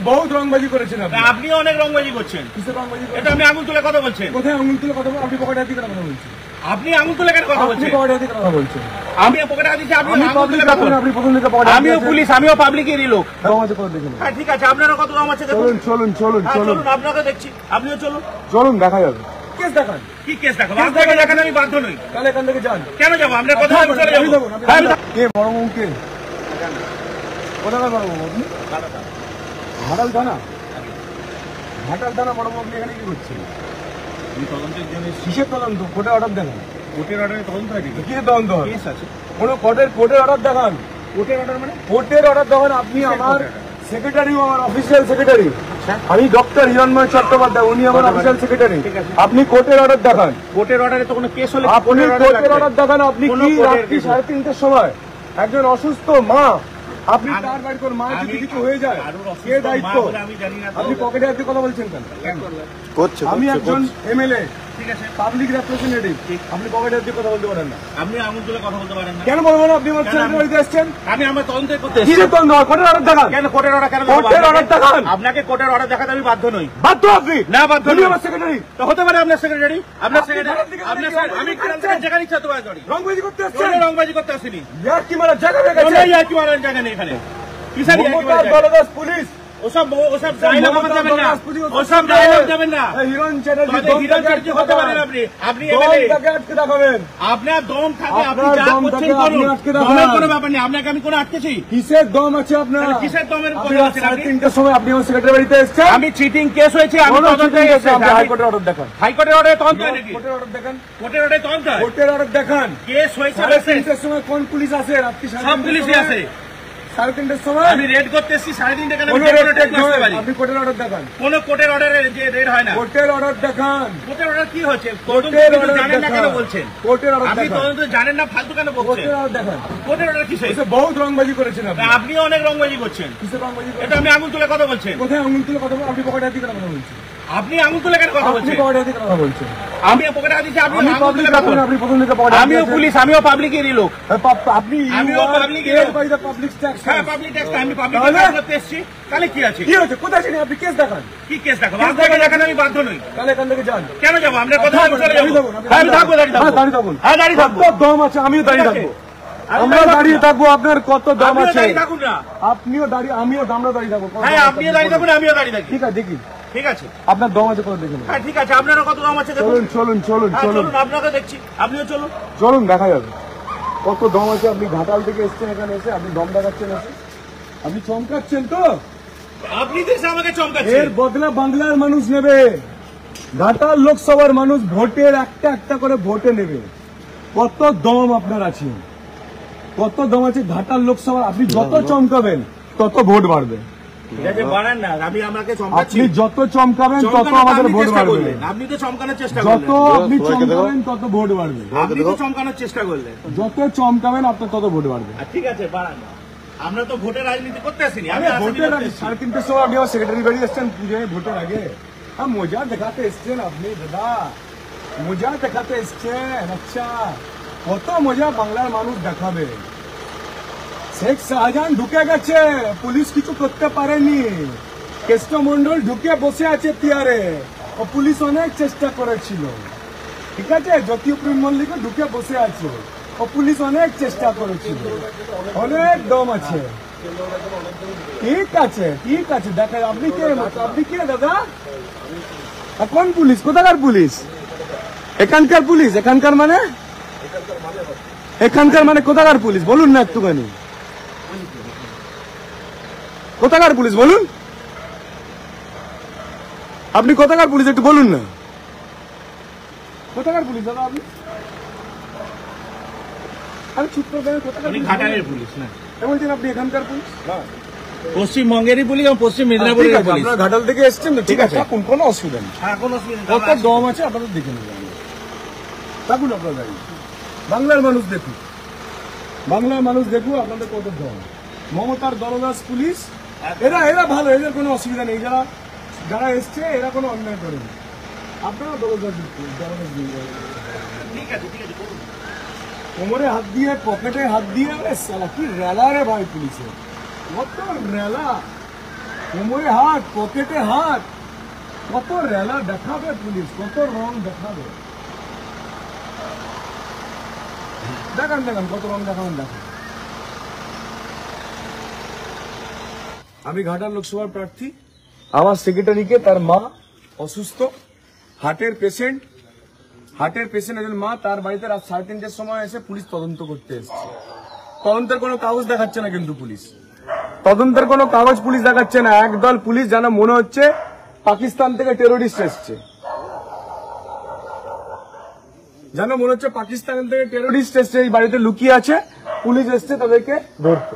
বহুত রংবাজি করেছেন আপনি অনেক রংবাজি করছেন। এটা আমি আঙুল তুলে কথা বলছেন। কোথায় আঙুল তুলে কথা বলছেন? আপনি পকেটে হাত দিয়ে কথা বলছেন। আপনি আঙুল তুলে কেন কথা বলছেন? পকেটে হাত দিয়ে কথা বলছেন। আমি পকেটে হাত দিচ্ছি, আপনি আঙুল তুলে কথা বলছেন। আপনি প্রথম থেকে পকেটে। আমিও পুলিশ, আমিও পাবলিকেরই লোক। দম আছে করে দেখুন। হ্যাঁ ঠিক আছে, আপনারা কত দম আছে দেখুন। চলুন চলুন চলুন, আপনাকে দেখছি, আপনিও চলুন। চলুন দেখা যাবে। কেস দেখান। কি কেস দেখাবো? আপনাকে দেখান আমি বাধ্য নই। তাহলে এখান থেকে যান। কেন যাবো? আমরা কথা বলতে চলে যাবো। কে বড় মুখ কে? কোথাকার বড় মুখ আপনি? ঘাটাল থানা। ঘাটাল থানা বড় মুখ এখানে কি করছেন? তদন্তের জন্য। কিসের তদন্ত? কোর্টের অর্ডার দেখান। কোর্টের অর্ডারে তদন্ত হয় নাকি? কিসের তদন্ত হয়? কেস আছে। কোনো কোর্টের অর্ডার দেখান। কোর্টের অর্ডার মানে? কোর্টের অর্ডার দেখান। আপনি আমার সেক্রেটারি, আমার অফিসিয়াল সেক্রেটারি। আমি ডক্টর হিরণময় চট্টোপাধ্যায়, উনি আমার অফিসিয়াল সেক্রেটারি। আপনি কোর্টের অর্ডার দেখান। কোর্টের অর্ডারে তো কোনো কেস হলে আপনি কোর্টের অর্ডার দেখান। আপনি কি রাত্রি 3:30টার সময় একজন অসুস্থ মা, আপনি তার বাড়ি কোন মা যদি কিছু হয়ে যায় কে দায়িত্ব? আপনি পকেটে হাতে কথা বলছেন কেন? আমি একজন এমএলএ, ঠিক আছে, পাবলিক রিপ্রেজেন্টেটিভ। আপনি পকেটে হাতে কথা বলতে পারেন না। আপনি আঙুল তুলে কথা বলতে পারেন না। কেন বলবো না? আপনি আমার ছেলের বাড়িতে এসেছেন। আমি আমার তদন্ত করতে এসেছি। কিসের তদন্ত? কোর্টের অর্ডার দেখান। কেন কোর্টের অর্ডার? কেন কোর্টের অর্ডার দেখান। আপনাকে কোর্টের অর্ডার দেখাতে আমি বাধ্য নই। বাধ্য আপনি? না বাধ্য নই। আমার সেক্রেটারি তো হতে পারে আপনার সেক্রেটারি। আপনার সেক্রেটারি আমি খান থেকে যেখানে ইচ্ছা তো করি। রংবাজি করতে আসছেন? রংবাজি করতে আসিনি। ইয়ার্কি মারার জায়গা হয়ে গেছে। ইয়ার্কি মারার জায়গা নেই এখানে। কিসের ইয়ার্কি মারার জায়গা? দলদাস পুলিশ। ওসব ডায়লগ যাবেন না। ওসব ডায়লগ যাবেন না। হিরণ চ্যাটার্জি হতে পারেন আপনি। আপনি এমএলএ। আটকে দেখাবেন। আপনার দম থাকে, আপনি যা করছেন করুন। দমের কোনো ব্যাপার নেই। আপনাকে আমি কোনো আটকেছি? কিসের দম আছে আপনার? কিসের দমের কথা বলছেন আপনি? 3টার সময় আপনি আমার সেক্রেটারি বাড়িতে এসেছেন। আমি চিটিং কেস হয়েছে, আমি তদন্তে এসেছি। হাইকোর্টের অর্ডার দেখান। হাইকোর্টের অর্ডার তদন্ত হয় নাকি? কোর্টের অর্ডার দেখান। কোর্টের অর্ডার তদন্ত হয়? কোর্টের অর্ডার দেখান। কেস হয়েছে। 3টার সময় কোন পুলিশ আসে? রাত্রি সব পুলিশই আছে। 3:30টার সময় আমি রেড করতে এসেছি 3:30 টাকা। আমি রেড করতে পারি। আপনি কোর্টের অর্ডার দেখান। কোন কোর্টের অর্ডারে যে রেড হয় না। কোর্টের অর্ডার দেখান। কোর্টের অর্ডার কি হচ্ছে? কোর্টের তদন্ত অর্ডার জানেন না কেন দেখান। বলছেন? কোর্টের অর্ডার আপনি দেখান। তদন্ত জানেন না, ফালতু কেন বলছেন? কোর্টের অর্ডার দেখান। কোর্টের অর্ডার কিসে? বহুত রংবাজি করেছেন আপনি। আপনি অনেক রংবাজি করছেন। কিসের রংবাজি? এটা আমি আঙুল তুলে কথা বলছেন। কোথায় আঙুল তুলে কথা বলছেন? আপনি পকেটে হাত দিয়ে কথা বলছেন। আপনি আঙুল তুলে কেন কথা বলছেন? আপনি পকেটে হাত দিয়ে কথা বলছেন। আমি পকেটে হাত দিচ্ছি, আপনি আঙুল তুলে কথা বলছেন। আপনি প্রথম থেকে পকেটে। আমিও পুলিশ, আমিও পাবলিকেরই লোক। আপনি আমিও পাবলিকের বাই দ্য পাবলিক ট্যাক্স। হ্যাঁ, পাবলিক ট্যাক্স। আমি পাবলিক ট্যাক্স করতে এসেছি। তাহলে কি আছে? কি হচ্ছে? কোথায় ছিলেন আপনি? কেস দেখান। কি কেস দেখাবো? আপনাকে দেখাতে আমি বাধ্য নই। তাহলে এখান থেকে যান। কেন যাবো? আমরা কথা বলতে চলে যাবো। আমি থাকবো, দাঁড়িয়ে থাকবো। দাঁড়িয়ে থাকুন। হ্যাঁ, দাঁড়িয়ে থাকবো। কত দম আছে? আমিও দাঁড়িয়ে থাকবো। আমরা দাঁড়িয়ে থাকবো। আপনার কত দম আছে? থাকুন না। আপনিও দাঁড়িয়ে, আমিও আমরা দাঁড়িয়ে থাকবো। হ্যাঁ, আপনিও দাঁড়িয়ে থাকুন, আমিও দাঁড়িয়ে থাকি। ঠিক আছে, দেখি। ঠিক আছে, আপনার দম আছে করে দেখুন। হ্যাঁ ঠিক আছে, আপনারা কত দম আছে দেখুন। চলুন চলুন হ্যাঁ, চলুন, চলুন, আপনাকে দেখছি, আপনিও চলুন। চলুন দেখা যাবে কত দম আছে। আপনি ঘাটাল থেকে এসছেন, এখানে এসে আপনি দম দেখাচ্ছেন, এসে আপনি চমকাচ্ছেন তো। আপনি তো এসে আমাকে চমকাচ্ছেন। এর বদলা বাংলার মানুষ নেবে। ঘাটাল লোকসভার মানুষ ভোটের একটা একটা করে ভোটে নেবে। কত দম আপনার আছে? কত দম আছে ঘাটাল লোকসভা? আপনি যত চমকাবেন তত ভোট বাড়বে। বাড়ান না, আমি আমাকে চমকাচ্ছি। আপনি যত চমকাবেন তত আমাদের ভোট বাড়বে। আপনি তো চমকানোর চেষ্টা যত করলেন। আপনি চমকাবেন তত ভোট বাড়বে। আপনি তো চমকানোর চেষ্টা করলেন। যত চমকাবেন আপনার তত ভোট বাড়বে। ঠিক আছে, বাড়ান না। আমরা তো ভোটের রাজনীতি করতে আসিনি। আমি ভোটের আগে 3:30টার সময় আপনি আমার সেক্রেটারি বাড়ি এসছেন পুজোয় ভোটের আগে। হ্যাঁ, মজা দেখাতে এসছেন আপনি দাদা, মজা দেখাতে এসছেন। আচ্ছা, কত মজা বাংলার মানুষ দেখাবে। শেখ শাহজাহান ঢুকে গেছে, পুলিশ কিছু করতে পারেনি। কেষ্টমন্ডল ঢুকে বসে আছে চেয়ারে, ও পুলিশ অনেক চেষ্টা করেছিল। ঠিক আছে, জ্যোতিপ্রিয় মল্লিক ঢুকে বসে আছে, ও পুলিশ অনেক চেষ্টা করেছিল। অনেক দম আছে। ঠিক আছে, ঠিক আছে, দেখা। আপনি কে? আপনি কে দাদা? কোন পুলিশ? কোথাকার পুলিশ? এখানকার পুলিশ? এখানকার মানে? এখানকার মানে কোথাকার পুলিশ বলুন না একটুখানি। কোথাকার পুলিশ বলুন? আপনি কোথাকার পুলিশ একটু বলুন না। কোথাকার পুলিশ দাদা আপনি? আমি চুপ করে কোথাকার পুলিশ না বলছেন? আপনি এখানকার পুলিশ? পশ্চিমবঙ্গেরই পুলিশ এবং পশ্চিম মেদিনীপুরের পুলিশ। আপনারা ঘাটাল থেকে এসছেন তো? ঠিক আছে, কোনো অসুবিধা নেই। হ্যাঁ, কোনো অসুবিধা নেই। কত দম আছে আপনাদের দেখে নেবেন। থাকুন আপনারা দাঁড়িয়ে। বাংলার মানুষ দেখুন, বাংলার মানুষ দেখুন আপনাদের কত দম। মমতার দলদাস পুলিশ, এরা ভালো, এদের কোনো অসুবিধা নেই। যারা এসছে এরা কোনো অন্যায় করেনি। আপনারা দলদাস ঠিক আছে, ঠিক আছে, করুন। কোমরে হাত দিয়ে, পকেটে হাত দিয়ে, সালা কি রেলা রে ভাই পুলিশের, কত রেলা। কোমরে হাত, পকেটে হাত, কত রেলা দেখাবে পুলিশ, কত রং দেখাবে। দেখান দেখান কত রং দেখাবেন দেখান। আমি ঘাটাল লোকসভার প্রার্থী। আমার সেক্রেটারিকে তার মা অসুস্থ, হার্টের পেশেন্ট একজন মা, তার বাড়িতে রাত 3:30টার সময় এসে পুলিশ তদন্ত করতে এসেছে। তদন্তের কোনো কাগজ দেখাচ্ছে না, কিন্তু পুলিশ তদন্তের কোনো কাগজ পুলিশ দেখাচ্ছে না। একদল পুলিশ যেন মনে হচ্ছে পাকিস্তান থেকে টেরোরিস্ট এসছে, যেন মনে হচ্ছে পাকিস্তান থেকে টেরোরিস্ট এসছে, এই বাড়িতে লুকিয়ে আছে, পুলিশ এসছে তাদেরকে ধরতে।